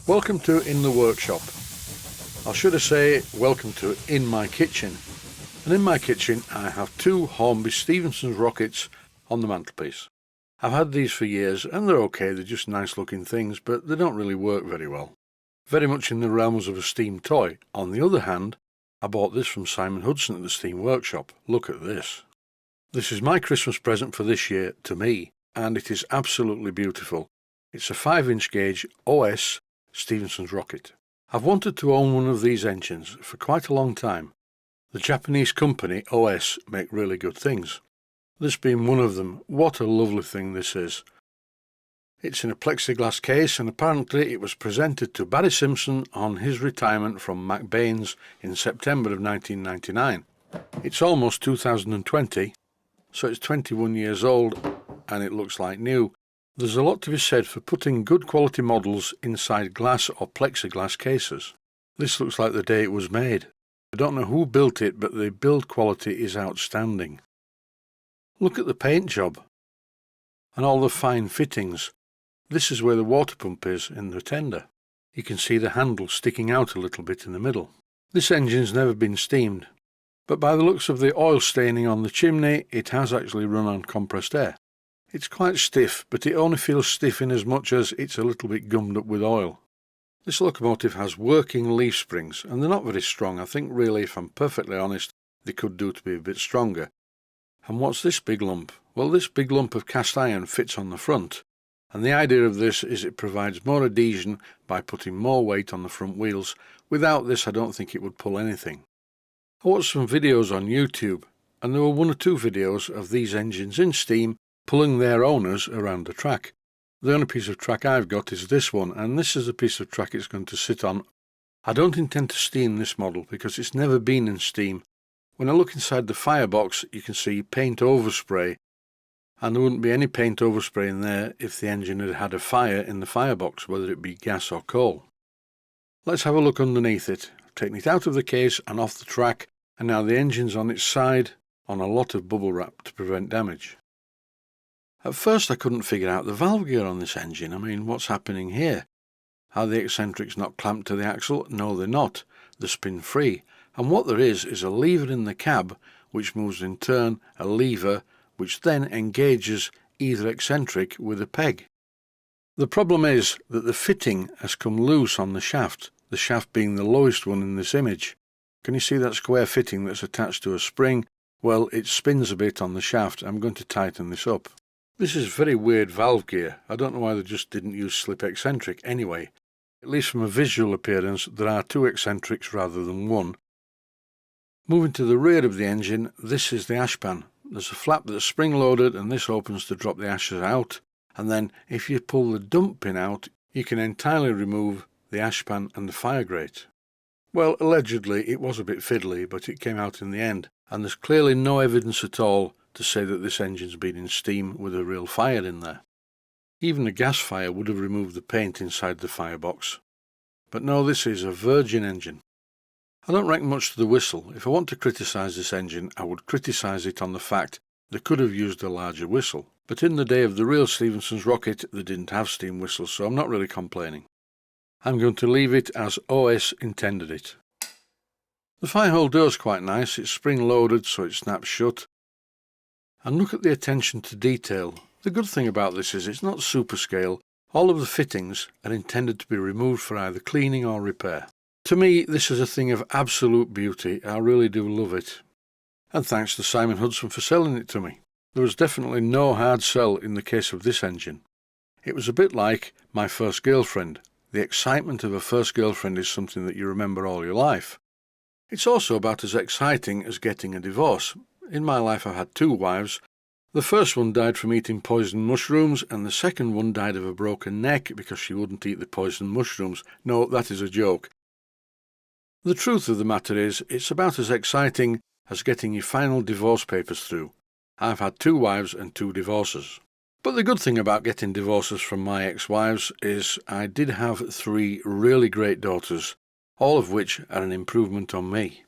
Welcome to In the Workshop. Or should I say, welcome to In my Kitchen. And in my kitchen I have two Hornby Stephenson'S rockets on the mantelpiece. I've had these for years and they're okay, they're just nice looking things, but they don't really work very well. Very much in the realms of a steam toy. On the other hand, I bought this from Simon Hudson at the Steam Workshop. Look at this. This is my Christmas present for this year to me, and it is absolutely beautiful. It's a 5-inch gauge OS Stephenson'S rocket. I've wanted to own one of these engines for quite a long time. The Japanese company OS make really good things. This being one of them. What a lovely thing this is. It's in a plexiglass case and apparently it was presented to Barry Simpson on his retirement from McBain's in September of 1999. It's almost 2020, so it's 21 years old and it looks like new. There's a lot to be said for putting good quality models inside glass or plexiglass cases. This looks like the day it was made. I don't know who built it, but the build quality is outstanding. Look at the paint job and all the fine fittings. This is where the water pump is in the tender. You can see the handle sticking out a little bit in the middle. This engine's never been steamed, but by the looks of the oil staining on the chimney, it has actually run on compressed air. It's quite stiff, but it only feels stiff in as much as it's a little bit gummed up with oil. This locomotive has working leaf springs, and they're not very strong. I think really, if I'm perfectly honest, they could do to be a bit stronger. And what's this big lump? Well, this big lump of cast iron fits on the front, and the idea of this is it provides more adhesion by putting more weight on the front wheels. Without this, I don't think it would pull anything. I watched some videos on YouTube, and there were one or two videos of these engines in steam pulling their owners around the track. The only piece of track I've got is this one, and this is the piece of track it's going to sit on. I don't intend to steam this model because it's never been in steam. When I look inside the firebox, you can see paint overspray, and there wouldn't be any paint overspray in there if the engine had had a fire in the firebox, whether it be gas or coal. Let's have a look underneath it. I've taken it out of the case and off the track, and now the engine's on its side on a lot of bubble wrap to prevent damage. At first I couldn't figure out the valve gear on this engine. I mean, what's happening here? Are the eccentrics not clamped to the axle? No, they're not. They're spin free. And what there is a lever in the cab which moves in turn a lever which then engages either eccentric with a peg. The problem is that the fitting has come loose on the shaft being the lowest one in this image. Can you see that square fitting that's attached to a spring? Well, it spins a bit on the shaft. I'm going to tighten this up. This is very weird valve gear. I don't know why they just didn't use slip eccentric anyway. At least from a visual appearance, there are two eccentrics rather than one. Moving to the rear of the engine, this is the ash pan. There's a flap that's spring-loaded and this opens to drop the ashes out. And then if you pull the dump pin out, you can entirely remove the ash pan and the fire grate. Well, allegedly it was a bit fiddly, but it came out in the end. And there's clearly no evidence at all to say that this engine's been in steam with a real fire in there. Even a gas fire would have removed the paint inside the firebox. But no, this is a virgin engine. I don't reckon much to the whistle. If I want to criticise this engine, I would criticise it on the fact they could have used a larger whistle. But in the day of the real Stephenson'S rocket, they didn't have steam whistles, so I'm not really complaining. I'm going to leave it as OS intended it. The firehole door's quite nice. It's spring-loaded, so it snaps shut. And look at the attention to detail. The good thing about this is it's not super scale. All of the fittings are intended to be removed for either cleaning or repair. To me, this is a thing of absolute beauty. I really do love it. And thanks to Simon Hudson for selling it to me. There was definitely no hard sell in the case of this engine. It was a bit like my first girlfriend. The excitement of a first girlfriend is something that you remember all your life. It's also about as exciting as getting a divorce. In my life I've had two wives. The first one died from eating poisoned mushrooms, and the second one died of a broken neck because she wouldn't eat the poisoned mushrooms. No, that is a joke. The truth of the matter is, it's about as exciting as getting your final divorce papers through. I've had two wives and two divorces. But the good thing about getting divorces from my ex-wives is I did have 3 really great daughters, all of which are an improvement on me.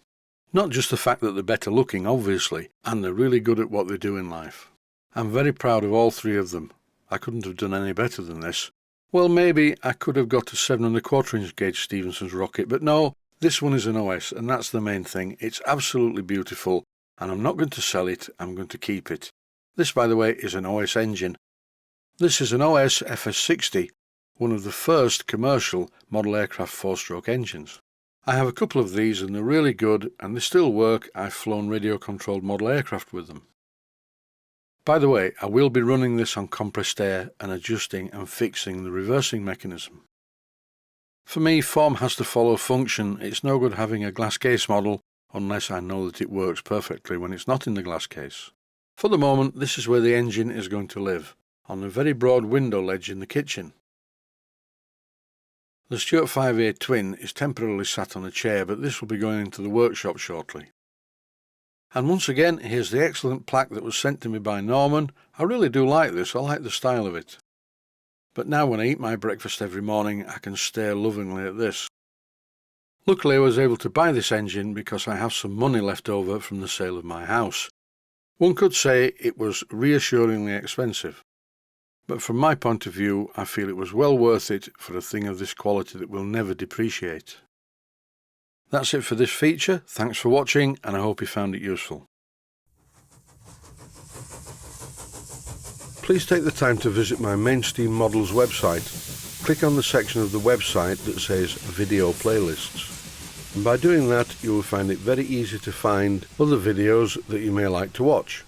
Not just the fact that they're better looking, obviously, and they're really good at what they do in life. I'm very proud of all 3 of them. I couldn't have done any better than this. Well, maybe I could have got a 7 1/4 inch gauge Stephenson's rocket, but no, this one is an OS, and that's the main thing. It's absolutely beautiful, and I'm not going to sell it, I'm going to keep it. This, by the way, is an OS engine. This is an OS FS60, one of the first commercial model aircraft 4-stroke engines. I have a couple of these and they're really good, and they still work. I've flown radio-controlled model aircraft with them. By the way, I will be running this on compressed air and adjusting and fixing the reversing mechanism. For me, form has to follow function. It's no good having a glass case model unless I know that it works perfectly when it's not in the glass case. For the moment, this is where the engine is going to live, on a very broad window ledge in the kitchen. The Stuart 5A twin is temporarily sat on a chair, but this will be going into the workshop shortly. And once again, here's the excellent plaque that was sent to me by Norman. I really do like this, I like the style of it. But now when I eat my breakfast every morning, I can stare lovingly at this. Luckily I was able to buy this engine because I have some money left over from the sale of my house. One could say it was reassuringly expensive. But from my point of view, I feel it was well worth it for a thing of this quality that will never depreciate. That's it for this feature. Thanks for watching, and I hope you found it useful. Please take the time to visit my Mainsteam Models website. Click on the section of the website that says Video Playlists. And by doing that, you will find it very easy to find other videos that you may like to watch.